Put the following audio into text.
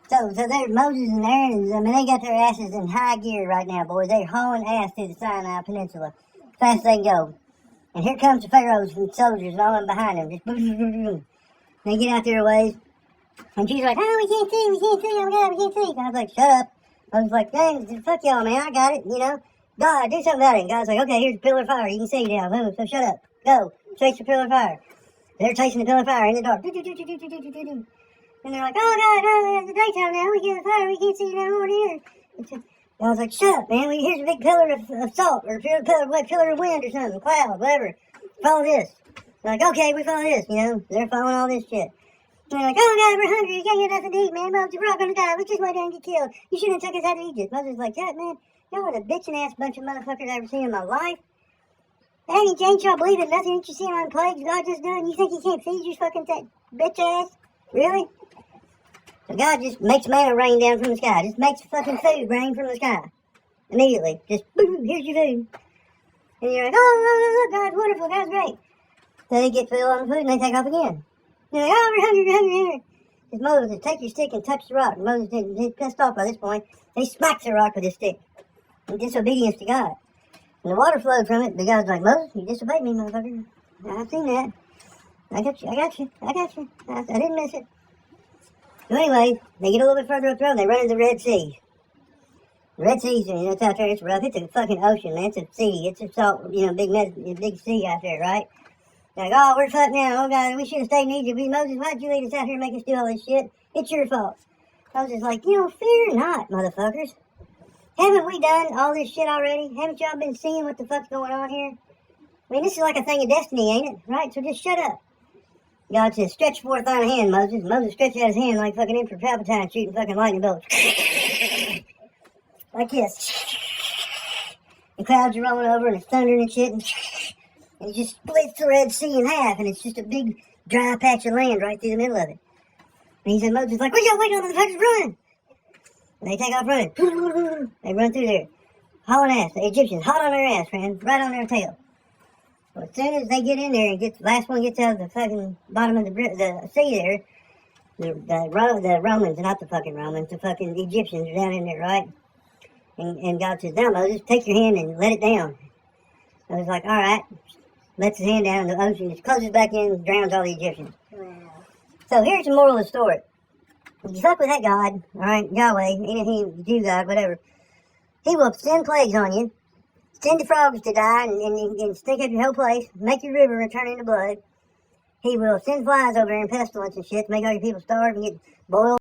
So there's Moses and Aaron. I mean, they got their asses in high gear right now, boys. They're hauling ass through the Sinai Peninsula, fast as they can go. And here comes the pharaohs and soldiers and all them behind them. Just boom, boom, boom, boom. They get out there a ways, and she's like, "Oh, we can't see, oh my God, we can't see." And I was like, "Shut up." I was like, "Dang, fuck y'all, man, I got it, you know. God, do something about it." And God's like, "Okay, here's a pillar of fire. You can see now. Move, so shut up. Go, chase the pillar of fire." They're chasing the pillar of fire in the dark. And they're like, "Oh, God, no, it's the daytime now. We get the fire. We can't see you down over here." And I was like, "Shut up, man. Here's a big pillar of salt, or pillar of wind or something, cloud, whatever. Follow this." They're like, "Okay, we follow this," you know. They're following all this shit. And they're like, "Oh, God, we're hungry. You can't get nothing to eat, man. Moses, we're all going to die. Let's just wait down and get killed. You shouldn't have took us out of Egypt." Moses was like, "Yeah, man, y'all are the bitching-ass bunch of motherfuckers I've ever seen in my life. Ain't y'all believing nothing? Ain't you seeing all the plagues God just done? You think he can't feed you fucking bitch ass? Really?" So God just makes manna rain down from the sky. Just makes fucking food rain from the sky. Immediately. Just, boom, here's your food. And you're like, "Oh, God's wonderful. God's great." So they get filled on the food and they take off again. They're like, "Oh, we're hungry, we're hungry, we're hungry." Because Moses said, "Take your stick and touch the rock." And Moses didn't. He's pissed off by this point. He smacks the rock with his stick. In disobedience to God. And the water flowed from it. The guy's like, "Moses, you disobeyed me, motherfucker. I've seen that. I got you. I didn't miss it." So anyway, they get a little bit further up the road, they run into the Red Sea. The Red Sea's, it's out there, it's rough, it's a fucking ocean, man, it's a sea, it's a salt, big sea out there, right? They're like, "Oh, we're fucked now, oh God, we should have stayed in Egypt. Moses, why'd you lead us out here and make us do all this shit? It's your fault." Moses like, "Fear not, motherfuckers. Haven't we done all this shit already? Haven't y'all been seeing what the fuck's going on here? I mean, this is like a thing of destiny, ain't it? Right? So just shut up." God says, "Stretch forth thine hand, Moses." Moses stretched out his hand like fucking Emperor Palpatine shooting fucking lightning bolts. Like this. The clouds are rolling over and it's thundering and shit. And it just splits the Red Sea in half. And it's just a big dry patch of land right through the middle of it. And he said, Moses like, "What y'all waiting on, motherfuckers? Run!" And they take off running. They run through there. Hauling ass. The Egyptians hot on their ass, man. Right on their tail. Well, as soon as they get in there and the last one gets out of the fucking bottom of the sea there, the Romans, not the fucking Romans, the fucking Egyptians are down in there, right? And God says, "Now, Moses, take your hand and let it down." I was like, "All right." Lets his hand down in the ocean, just closes back in and drowns all the Egyptians. Wow. So here's the moral of the story. If you fuck with that God, all right, Yahweh, he Jew God, whatever, he will send plagues on you. Send the frogs to die and stink up your whole place. Make your river turn into blood. He will send flies over there and pestilence and shit to make all your people starve and get boiled.